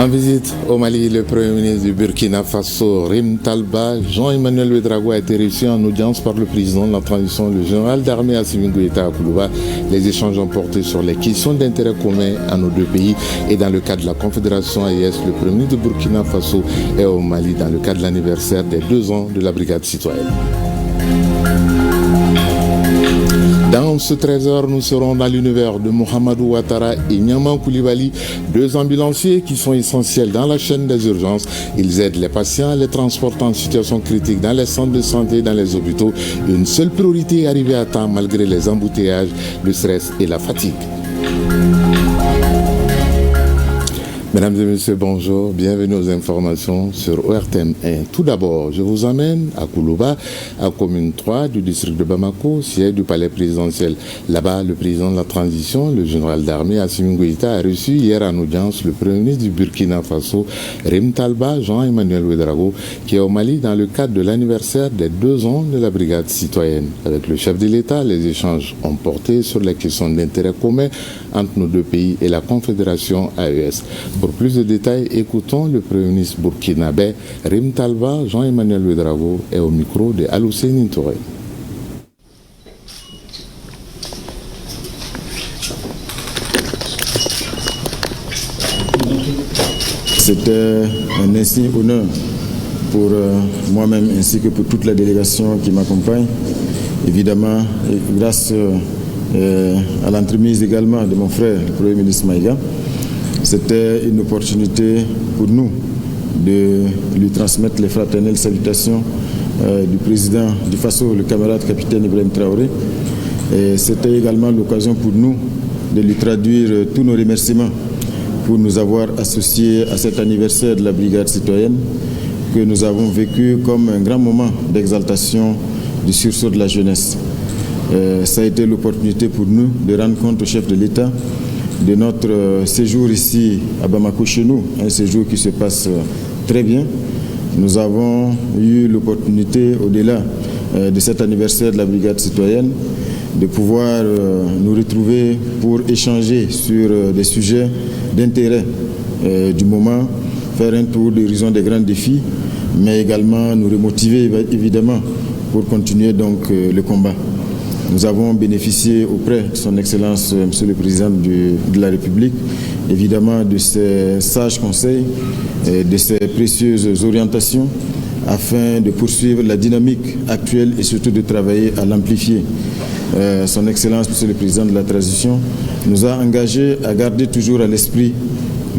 En visite au Mali, le Premier ministre du Burkina Faso, Rim Talba, Jean-Emmanuel Ouedraogo, a été reçu en audience par le président de la transition, le général d'armée Assimi Goïta à Koulouba. Les échanges ont porté sur les questions d'intérêt commun à nos deux pays et dans le cadre de la Confédération AES, le Premier ministre du Burkina Faso est au Mali dans le cadre de l'anniversaire des 2 ans de la brigade citoyenne. Dans ce trésor, nous serons dans l'univers de Mohamedou Ouattara et Niaman Koulibaly, 2 ambulanciers qui sont essentiels dans la chaîne des urgences. Ils aident les patients, les transportant en situation critique dans les centres de santé, dans les hôpitaux. Une seule priorité, arriver à temps malgré les embouteillages, le stress et la fatigue. Mesdames et messieurs, bonjour, bienvenue aux informations sur ORTM 1. Tout d'abord, je vous emmène à Koulouba, à commune 3 du district de Bamako, siège du palais présidentiel. Là-bas, le président de la transition, le général d'armée Assimi Goïta, a reçu hier en audience le premier ministre du Burkina Faso, Rim Talba, Jean-Emmanuel Ouedraogo, qui est au Mali dans le cadre de l'anniversaire des 2 ans de la brigade citoyenne. Avec le chef de l'État, les échanges ont porté sur les questions d'intérêt commun entre nos deux pays et la Confédération AES. Pour plus de détails, écoutons le Premier ministre burkinabé Rim Talba, Jean-Emmanuel Ouedraogo est au micro de Alousseni Touré. C'était un insigne honneur pour moi-même ainsi que pour toute la délégation qui m'accompagne. Évidemment, grâce à l'entremise également de mon frère, le Premier ministre Maïga, c'était une opportunité pour nous de lui transmettre les fraternelles salutations du président du Faso, le camarade capitaine Ibrahim Traoré. Et c'était également l'occasion pour nous de lui traduire tous nos remerciements pour nous avoir associés à cet anniversaire de la brigade citoyenne que nous avons vécu comme un grand moment d'exaltation du sursaut de la jeunesse. Ça a été l'opportunité pour nous de rendre compte au chef de l'État de notre séjour ici à Bamako chez nous, un séjour qui se passe très bien. Nous avons eu l'opportunité, au-delà de cet anniversaire de la brigade citoyenne, de pouvoir nous retrouver pour échanger sur des sujets d'intérêt du moment, faire un tour d'horizon des grands défis, mais également nous remotiver évidemment pour continuer donc le combat. Nous avons bénéficié auprès de son Excellence, Monsieur le Président de la République, évidemment de ses sages conseils, de ses précieuses orientations, afin de poursuivre la dynamique actuelle et surtout de travailler à l'amplifier. Son Excellence, Monsieur le Président de la Transition, nous a engagés à garder toujours à l'esprit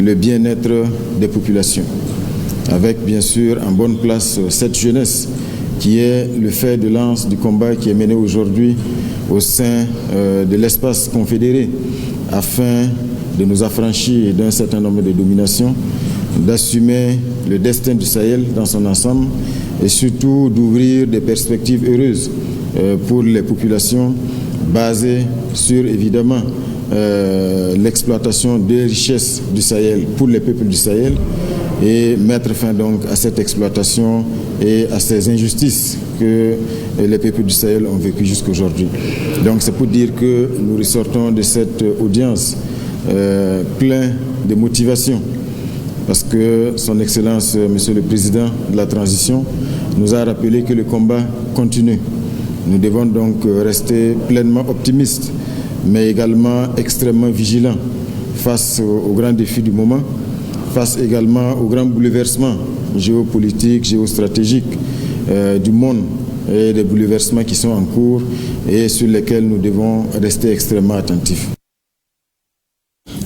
le bien-être des populations, avec bien sûr en bonne place cette jeunesse qui est le fer de lance du combat qui est mené aujourd'hui au sein de l'espace confédéré, afin de nous affranchir d'un certain nombre de dominations, d'assumer le destin du Sahel dans son ensemble et surtout d'ouvrir des perspectives heureuses pour les populations basées sur évidemment l'exploitation des richesses du Sahel pour les peuples du Sahel et mettre fin donc à cette exploitation et à ces injustices que les peuples du Sahel ont vécues jusqu'aujourd'hui. Donc c'est pour dire que nous ressortons de cette audience plein de motivation, parce que son Excellence, Monsieur le Président de la Transition, nous a rappelé que le combat continue. Nous devons donc rester pleinement optimistes, mais également extrêmement vigilants face aux grands défis du moment, face également aux grands bouleversements géopolitiques, géostratégiques du monde et des bouleversements qui sont en cours et sur lesquels nous devons rester extrêmement attentifs.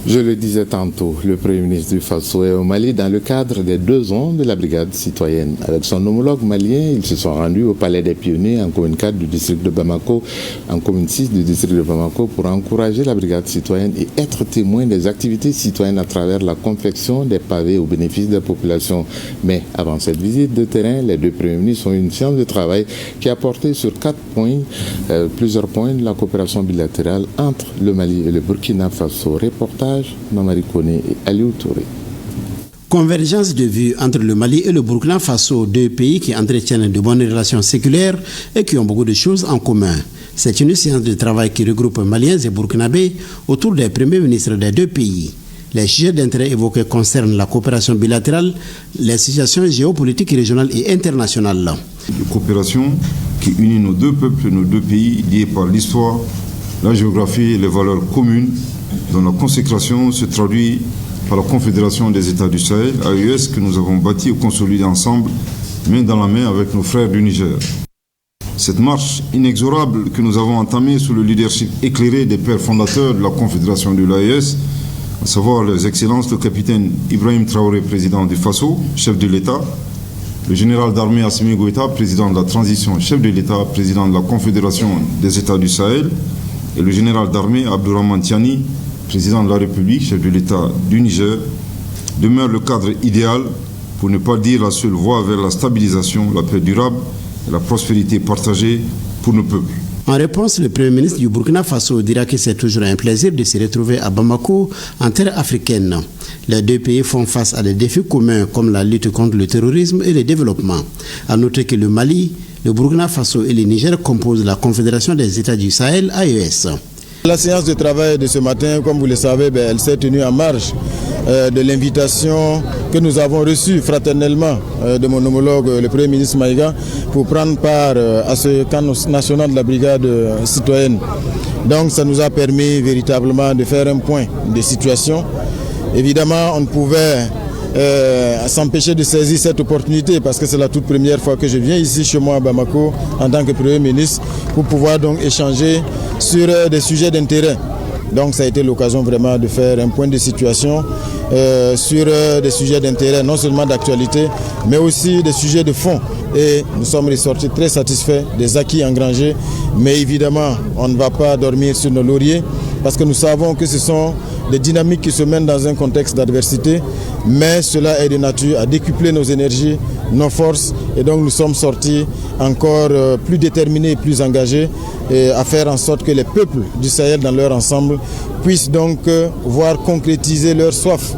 Je le disais tantôt, le Premier ministre du Faso est au Mali dans le cadre des 2 ans de la brigade citoyenne. Avec son homologue malien, ils se sont rendus au Palais des Pionniers en commune 4 du district de Bamako, en commune 6 du district de Bamako, pour encourager la brigade citoyenne et être témoin des activités citoyennes à travers la confection des pavés au bénéfice des populations. Mais avant cette visite de terrain, les 2 premiers ministres ont eu une séance de travail qui a porté sur 4 points, plusieurs points de la coopération bilatérale entre le Mali et le Burkina Faso. Reportage Mamari Kone et Aliou Touré. Convergence de vues entre le Mali et le Burkina Faso, 2 pays qui entretiennent de bonnes relations séculaires et qui ont beaucoup de choses en commun. C'est une séance de travail qui regroupe Maliens et Burkinabés autour des premiers ministres des 2 pays. Les sujets d'intérêt évoqués concernent la coopération bilatérale, les situations géopolitiques régionales et internationales. Une coopération qui unit nos deux peuples, nos deux pays, liés par l'histoire, la géographie et les valeurs communes, dont la consécration se traduit par la Confédération des États du Sahel, AES, que nous avons bâti et consolidé ensemble, main dans la main avec nos frères du Niger. Cette marche inexorable que nous avons entamée sous le leadership éclairé des pères fondateurs de la Confédération de l'AES, à savoir les excellences le capitaine Ibrahim Traoré, président du FASO, chef de l'État, le général d'armée Assimi Goïta, président de la transition, chef de l'État, président de la Confédération des États du Sahel, et le général d'armée Abdourahmane Tiani, président de la République, chef de l'État du Niger, demeure le cadre idéal, pour ne pas dire la seule voie vers la stabilisation, la paix durable et la prospérité partagée pour nos peuples. En réponse, le Premier ministre du Burkina Faso dira que c'est toujours un plaisir de se retrouver à Bamako, en terre africaine. Les deux pays font face à des défis communs comme la lutte contre le terrorisme et le développement. À noter que le Mali, le Burkina Faso et le Niger composent la Confédération des États du Sahel, AES. La séance de travail de ce matin, comme vous le savez, elle s'est tenue en marge de l'invitation que nous avons reçue fraternellement de mon homologue, le Premier ministre Maïga, pour prendre part à ce camp national de la brigade citoyenne. Donc ça nous a permis véritablement de faire un point de situation. Évidemment, on ne pouvait s'empêcher de saisir cette opportunité parce que c'est la toute première fois que je viens ici chez moi à Bamako en tant que Premier ministre pour pouvoir donc échanger sur des sujets d'intérêt. Donc ça a été l'occasion vraiment de faire un point de situation sur des sujets d'intérêt, non seulement d'actualité, mais aussi des sujets de fond. Et nous sommes ressortis très satisfaits des acquis engrangés, mais évidemment, on ne va pas dormir sur nos lauriers parce que nous savons que ce sont des dynamiques qui se mènent dans un contexte d'adversité, mais cela est de nature à décupler nos énergies, nos forces, et donc nous sommes sortis encore plus déterminés et plus engagés à faire en sorte que les peuples du Sahel dans leur ensemble puissent donc voir concrétiser leur soif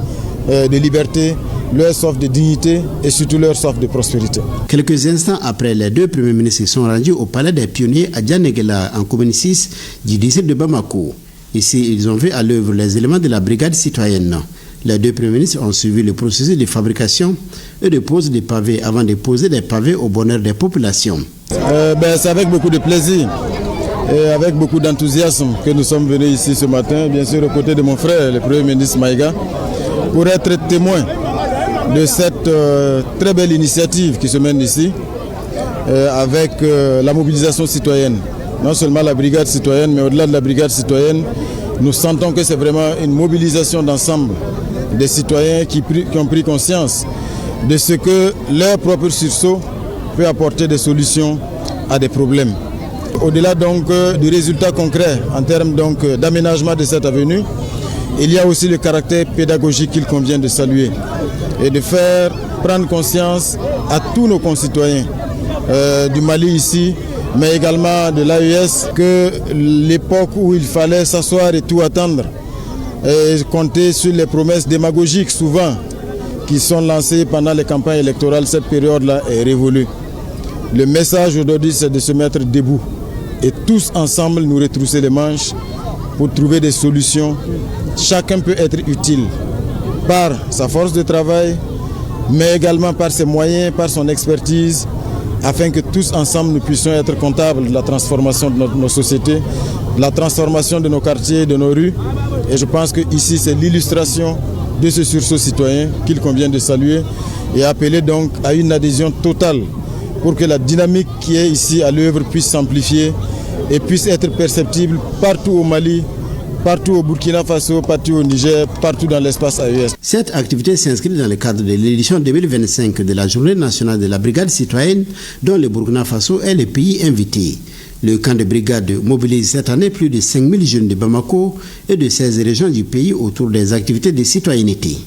de liberté, leur soif de dignité et surtout leur soif de prospérité. Quelques instants après, les deux premiers ministres sont rendus au palais des pionniers à Dianéguéla, en commune 6 du district de Bamako. Ici, ils ont vu à l'œuvre les éléments de la brigade citoyenne. Les deux premiers ministres ont suivi le processus de fabrication et de pose des pavés avant de poser des pavés au bonheur des populations. C'est avec beaucoup de plaisir et avec beaucoup d'enthousiasme que nous sommes venus ici ce matin, bien sûr aux côtés de mon frère, le Premier ministre Maïga, pour être témoin de cette très belle initiative qui se mène ici avec la mobilisation citoyenne. Non seulement la brigade citoyenne, mais au-delà de la brigade citoyenne, nous sentons que c'est vraiment une mobilisation d'ensemble des citoyens qui ont pris conscience de ce que leur propre sursaut peut apporter des solutions à des problèmes. Au-delà donc du résultat concret en termes donc d'aménagement de cette avenue, il y a aussi le caractère pédagogique qu'il convient de saluer et de faire prendre conscience à tous nos concitoyens du Mali ici, mais également de l'AES, que l'époque où il fallait s'asseoir et tout attendre et compter sur les promesses démagogiques souvent qui sont lancées pendant les campagnes électorales, cette période-là est révolue. Le message aujourd'hui, c'est de se mettre debout et tous ensemble nous retrousser les manches pour trouver des solutions. Chacun peut être utile par sa force de travail, mais également par ses moyens, par son expertise, afin que tous ensemble nous puissions être comptables de la transformation de nos sociétés, de la transformation de nos quartiers, de nos rues. Et je pense que ici c'est l'illustration de ce sursaut citoyen qu'il convient de saluer et appeler donc à une adhésion totale pour que la dynamique qui est ici à l'œuvre puisse s'amplifier et puisse être perceptible partout au Mali, partout au Burkina Faso, partout au Niger, partout dans l'espace AES. Cette activité s'inscrit dans le cadre de l'édition 2025 de la Journée nationale de la brigade citoyenne, dont le Burkina Faso est le pays invité. Le camp de brigade mobilise cette année plus de 5000 jeunes de Bamako et de 16 régions du pays autour des activités de citoyenneté.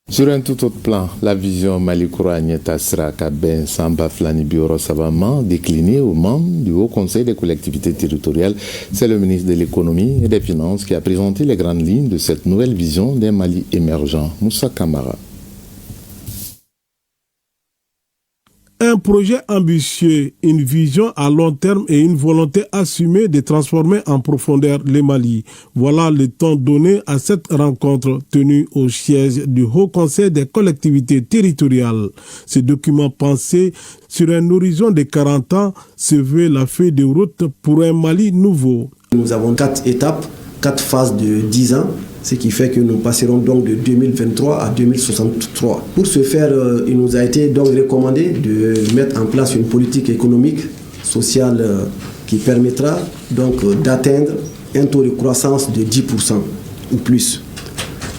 Sur un tout autre plan, la vision Malikoura Agneta Sraka Ben Samba Flani Bioro Savama déclinée aux membres du Haut Conseil des collectivités territoriales, c'est le ministre de l'économie et des finances qui a présenté les grandes lignes de cette nouvelle vision d'un Mali émergent. Moussa Kamara. Un projet ambitieux, une vision à long terme et une volonté assumée de transformer en profondeur le Mali. Voilà le temps donné à cette rencontre tenue au siège du Haut Conseil des collectivités territoriales. Ce document pensé sur un horizon de 40 ans se veut la feuille de route pour un Mali nouveau. Nous avons 4 étapes, 4 phases de 10 ans. Ce qui fait que nous passerons donc de 2023 à 2063. Pour ce faire, il nous a été donc recommandé de mettre en place une politique économique, sociale qui permettra donc d'atteindre un taux de croissance de 10% ou plus.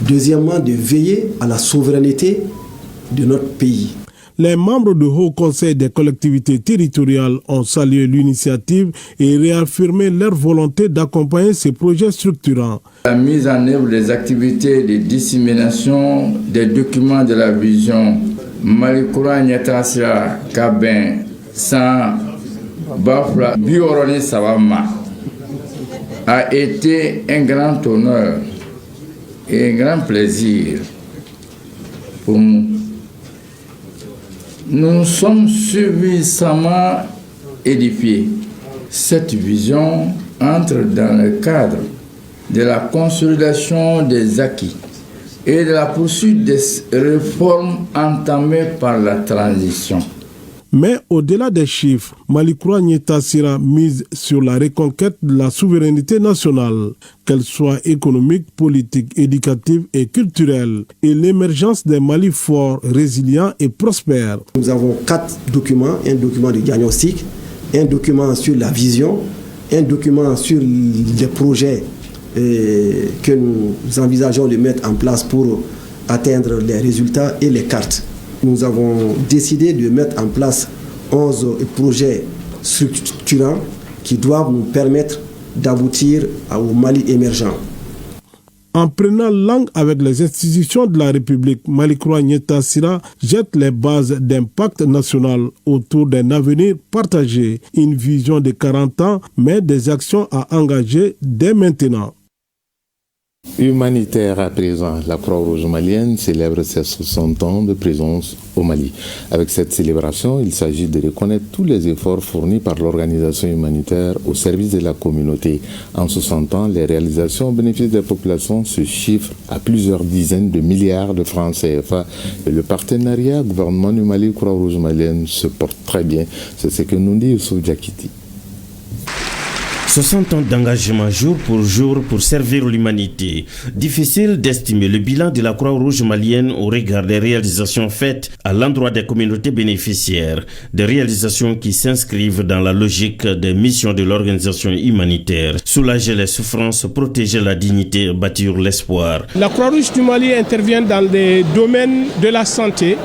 Deuxièmement, de veiller à la souveraineté de notre pays. Les membres du Haut Conseil des collectivités territoriales ont salué l'initiative et réaffirmé leur volonté d'accompagner ces projets structurants. La mise en œuvre des activités de dissémination des documents de la vision Malikoura Nyatasira Kabin sans Bafla Biorone Savama a été un grand honneur et un grand plaisir pour nous. Nous sommes suffisamment édifiés. Cette vision entre dans le cadre de la consolidation des acquis et de la poursuite des réformes entamées par la transition. Mais au-delà des chiffres, Malikoura Nyatasira mise sur la reconquête de la souveraineté nationale, qu'elle soit économique, politique, éducative et culturelle, et l'émergence d'un Mali fort, résilient et prospère. Nous avons 4 documents, un document de diagnostic, un document sur la vision, un document sur les projets que nous envisageons de mettre en place pour atteindre les résultats et les cartes. Nous avons décidé de mettre en place 11 projets structurants qui doivent nous permettre d'aboutir au Mali émergent. En prenant langue avec les institutions de la République, Malikoura Nyatasira jette les bases d'un pacte national autour d'un avenir partagé, une vision de 40 ans, mais des actions à engager dès maintenant. Humanitaire à présent, la Croix-Rouge malienne célèbre ses 60 ans de présence au Mali. Avec cette célébration, il s'agit de reconnaître tous les efforts fournis par l'organisation humanitaire au service de la communauté. En 60 ans, les réalisations au bénéfice des populations se chiffrent à plusieurs dizaines de milliards de francs CFA et le partenariat gouvernement du Mali Croix-Rouge malienne se porte très bien. C'est ce que nous dit Youssouf Diakiti. 60 ans d'engagement jour pour servir l'humanité. Difficile d'estimer le bilan de la Croix-Rouge malienne au regard des réalisations faites à l'endroit des communautés bénéficiaires, des réalisations qui s'inscrivent dans la logique des missions de l'organisation humanitaire, soulager les souffrances, protéger la dignité, bâtir l'espoir. La Croix-Rouge du Mali intervient dans les domaines de la santé.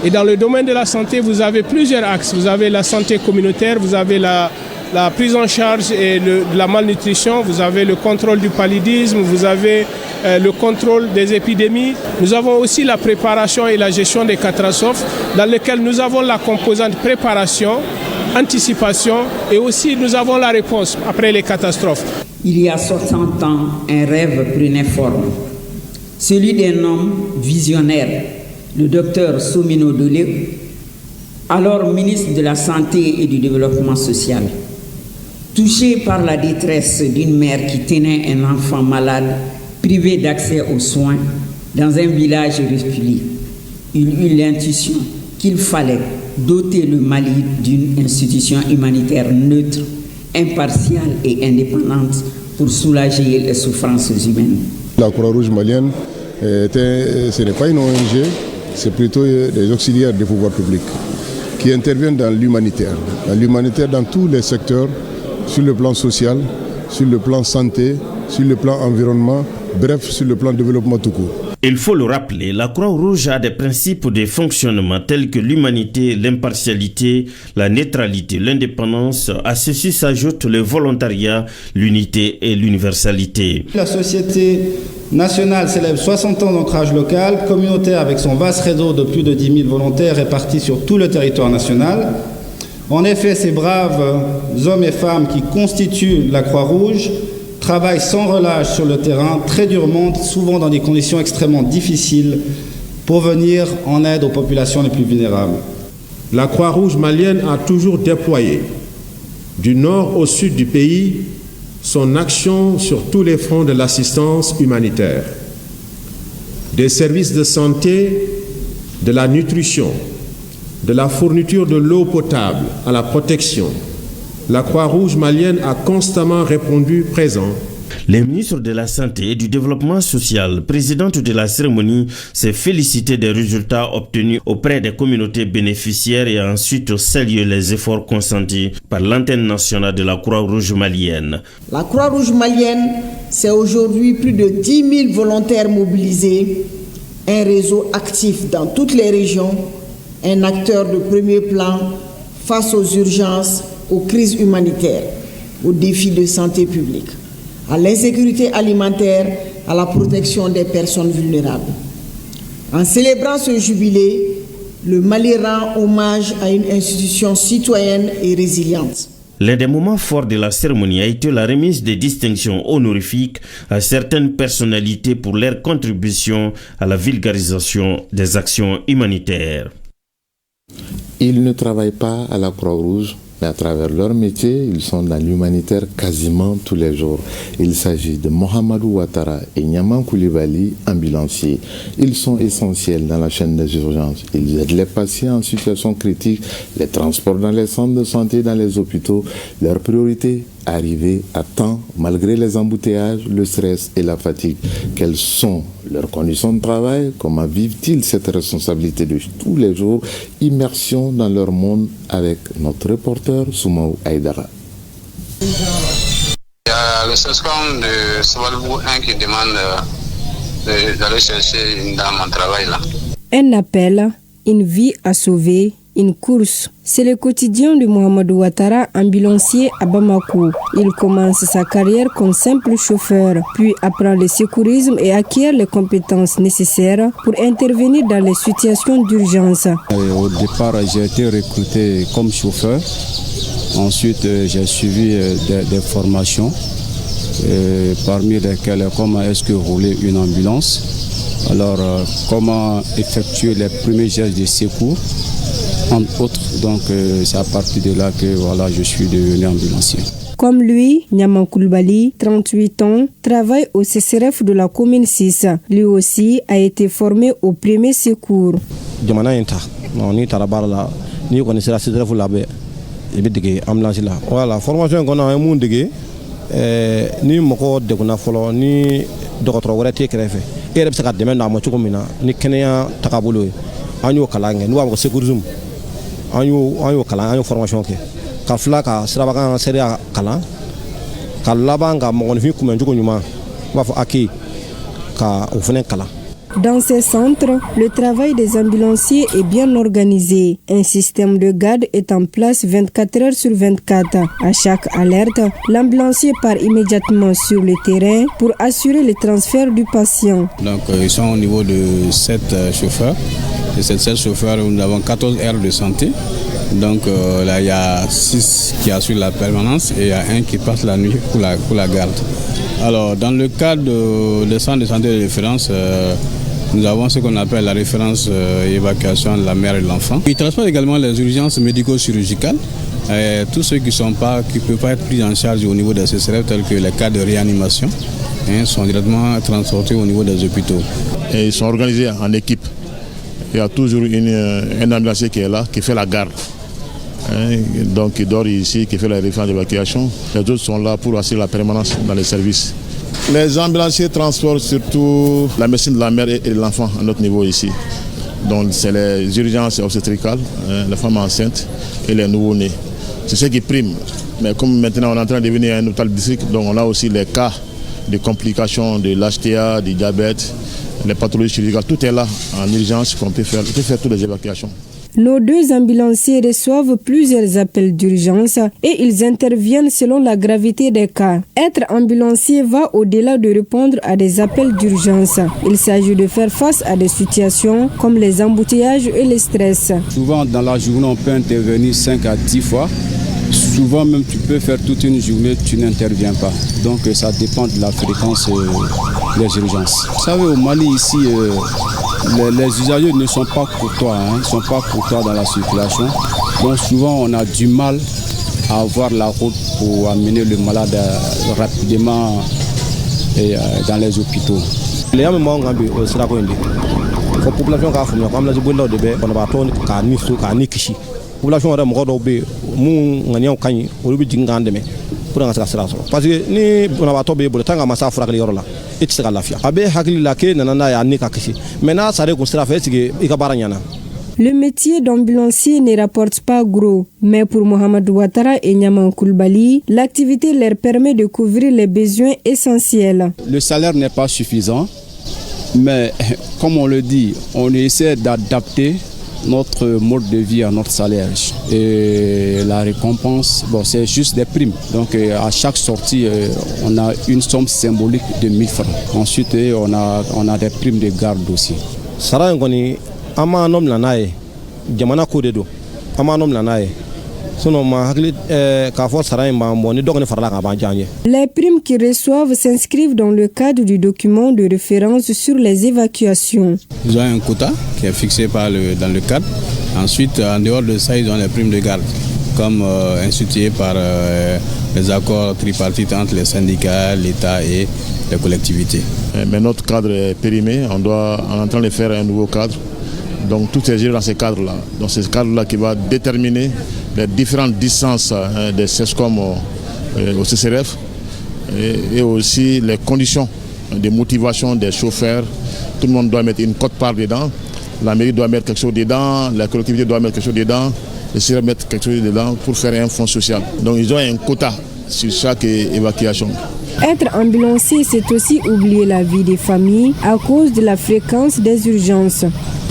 Et dans le domaine de la santé, vous avez plusieurs axes. Vous avez la santé communautaire, vous avez la prise en charge de la malnutrition, vous avez le contrôle du paludisme, vous avez le contrôle des épidémies. Nous avons aussi la préparation et la gestion des catastrophes, dans lesquelles nous avons la composante préparation, anticipation, et aussi nous avons la réponse après les catastrophes. Il y a 60 ans, un rêve prenait forme, celui d'un homme visionnaire, le docteur Soumino Dolé, alors ministre de la Santé et du Développement social. Touché par la détresse d'une mère qui tenait un enfant malade, privé d'accès aux soins, dans un village reculé, il eut l'intuition qu'il fallait doter le Mali d'une institution humanitaire neutre, impartiale et indépendante pour soulager les souffrances humaines. La Croix-Rouge malienne, ce n'est pas une ONG, c'est plutôt des auxiliaires des pouvoirs publics qui interviennent dans l'humanitaire dans tous les secteurs, sur le plan social, sur le plan santé, sur le plan environnement, bref, sur le plan développement tout court. Il faut le rappeler, la Croix-Rouge a des principes de fonctionnement tels que l'humanité, l'impartialité, la neutralité, l'indépendance. À ceci s'ajoute le volontariat, l'unité et l'universalité. La société nationale célèbre 60 ans d'ancrage local, communautaire avec son vaste réseau de plus de 10 000 volontaires répartis sur tout le territoire national. En effet, ces braves hommes et femmes qui constituent la Croix-Rouge travaillent sans relâche sur le terrain, très durement, souvent dans des conditions extrêmement difficiles, pour venir en aide aux populations les plus vulnérables. la Croix-Rouge malienne a toujours déployé, du nord au sud du pays, son action sur tous les fronts de l'assistance humanitaire. Des services de santé, de la nutrition, de la fourniture de l'eau potable à la protection, la Croix-Rouge malienne a constamment répondu présent. Les ministres de la Santé et du Développement social, présidente de la cérémonie, s'est félicité des résultats obtenus auprès des communautés bénéficiaires et a ensuite salué les efforts consentis par l'antenne nationale de la Croix-Rouge malienne. La Croix-Rouge malienne, c'est aujourd'hui plus de 10 000 volontaires mobilisés, un réseau actif dans toutes les régions, un acteur de premier plan face aux urgences, aux crises humanitaires, aux défis de santé publique, à l'insécurité alimentaire, à la protection des personnes vulnérables. En célébrant ce jubilé, le Mali rend hommage à une institution citoyenne et résiliente. L'un des moments forts de la cérémonie a été la remise des distinctions honorifiques à certaines personnalités pour leur contribution à la vulgarisation des actions humanitaires. Ils ne travaillent pas à la Croix-Rouge, mais à travers leur métier, ils sont dans l'humanitaire quasiment tous les jours. Il s'agit de Mohamedou Ouattara et Niaman Koulibaly, ambulanciers. Ils sont essentiels dans la chaîne des urgences. Ils aident les patients en situation critique, les transportent dans les centres de santé, dans les hôpitaux. Leur priorité, arriver à temps, malgré les embouteillages, le stress et la fatigue. Quelles sont leurs conditions de travail? Comment vivent-ils cette responsabilité de tous les jours? Immersion dans leur monde avec notre reporter Soumaou Aïdara. Il y a le SESCOM de Savalbou 1 qui demande d'aller chercher une dame en travail là. Un appel, une vie à sauver, une course. C'est le quotidien de Mohamedou Ouattara, ambulancier à Bamako. Il commence sa carrière comme simple chauffeur, puis apprend le secourisme et acquiert les compétences nécessaires pour intervenir dans les situations d'urgence. Au départ, j'ai été recruté comme chauffeur. Ensuite, j'ai suivi des formations, parmi lesquelles comment est-ce que rouler une ambulance. Alors, comment effectuer les premiers gestes de secours, entre autres. Donc, c'est à partir de là que voilà, je suis devenu ambulancier. Comme lui, Niaman Koulibaly, 38 ans, travaille au CCRF de la commune 6. Lui aussi a été formé au premier secours. Voilà, formation qu'on a un monde ni moko de kuna folo ni docteur wala te krefe e rebe saka deme na mo chukumina ni kenya takabulu anyo kalange ni wa ko secourisme anyo kala anyo formation ke ka fla ka siraba kan seria kala ka labanga mo fi kuma njuko nyuma wa fo aki ka ofene kala. Dans ces centres, le travail des ambulanciers est bien organisé. Un système de garde est en place 24 heures sur 24. À chaque alerte, l'ambulancier part immédiatement sur le terrain pour assurer le transfert du patient. Donc, ils sont au niveau de 7 chauffeurs. Et ces 7 chauffeurs, nous avons 14 heures de santé. Donc là, il y a 6 qui assurent la permanence et il y a un qui passe la nuit pour la garde. Alors, dans le cadre des centres de santé de référence, nous avons ce qu'on appelle la référence évacuation de la mère et de l'enfant. Ils transportent également les urgences médico-chirurgicales, tous ceux qui ne peuvent pas être pris en charge au niveau des CCRF, tels que les cas de réanimation, sont directement transportés au niveau des hôpitaux. Et ils sont organisés en équipe. Il y a toujours un ambulancier qui est là, qui fait la garde. Donc il dort ici, qui fait la référence d'évacuation. Les autres sont là pour assurer la permanence dans les services. Les ambulanciers transportent surtout la médecine de la mère et de l'enfant à notre niveau ici. Donc c'est les urgences obstétricales, les femmes enceintes et les nouveau-nés. C'est ce qui prime. Mais comme maintenant on est en train de devenir un hôpital district, donc on a aussi les cas de complications de l'HTA, du diabète, les pathologies chirurgicales. Tout est là en urgence qu'on peut faire toutes les évacuations. Nos 2 ambulanciers reçoivent plusieurs appels d'urgence et ils interviennent selon la gravité des cas. Être ambulancier va au-delà de répondre à des appels d'urgence. Il s'agit de faire face à des situations comme les embouteillages et le stress. Souvent dans la journée, on peut intervenir 5 à 10 fois. Souvent même tu peux faire toute une journée, tu n'interviens pas. Donc ça dépend de la fréquence des urgences. Vous savez, au Mali ici, les usagers ne sont pas courtois, ils ne sont pas courtois dans la circulation. Donc souvent on a du mal à avoir la route pour amener le malade rapidement dans les hôpitaux. Les gens la population a fait comme la population parce que ni bonabato be bolo tanga masa furakali yoro la itse lafiya abe hakili la ke nanana ya nika kisi maintenant ça ko sera fait que ikabara nyana. Le métier d'ambulancier ne rapporte pas gros, mais pour Mohamed Ouattara et Niaman Koulibaly, l'activité leur permet de couvrir les besoins essentiels. Le salaire n'est pas suffisant, mais comme on le dit, on essaie d'adapter notre mode de vie à notre salaire. Et la récompense, c'est juste des primes. Donc à chaque sortie, on a une somme symbolique de 1000 francs. Ensuite, on a des primes de garde aussi. Les primes qu'ils reçoivent s'inscrivent dans le cadre du document de référence sur les évacuations. Ils ont un quota qui est fixé dans le cadre. Ensuite, en dehors de ça, ils ont les primes de garde, comme instituées par les accords tripartites entre les syndicats, l'État et les collectivités. Mais notre cadre est périmé, on est en train de faire un nouveau cadre. Donc tout est géré dans ce cadre-là. Donc c'est ce cadre-là qui va déterminer les différentes distances des CESCOM au CCRF et aussi les conditions de motivation des chauffeurs. Tout le monde doit mettre une quote-part dedans. La mairie doit mettre quelque chose dedans, la collectivité doit mettre quelque chose dedans, le CCRF mettre quelque chose dedans pour faire un fonds social. Donc ils ont un quota sur chaque évacuation. Être ambulancier, c'est aussi oublier la vie des familles à cause de la fréquence des urgences.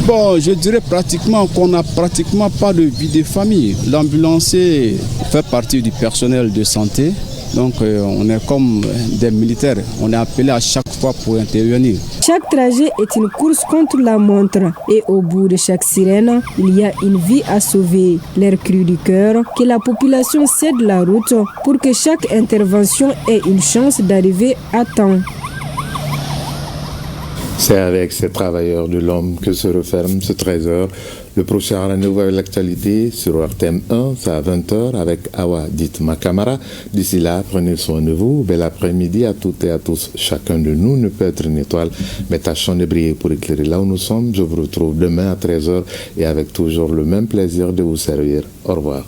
Bon, je dirais pratiquement qu'on n'a pratiquement pas de vie de famille. L'ambulancier fait partie du personnel de santé. Donc on est comme des militaires. On est appelé à chaque fois pour intervenir. Chaque trajet est une course contre la montre. Et au bout de chaque sirène, il y a une vie à sauver. L'air cru du cœur, que la population cède la route pour que chaque intervention ait une chance d'arriver à temps. C'est avec ces travailleurs de l'homme que se referme ce 13h. Le prochain rendez-vous avec l'actualité sur RTM 1, c'est à 20h avec Awa Dit Makamara. D'ici là, prenez soin de vous. Bel après-midi à toutes et à tous. Chacun de nous ne peut être une étoile, mais tâchons de briller pour éclairer là où nous sommes. Je vous retrouve demain à 13h et avec toujours le même plaisir de vous servir. Au revoir.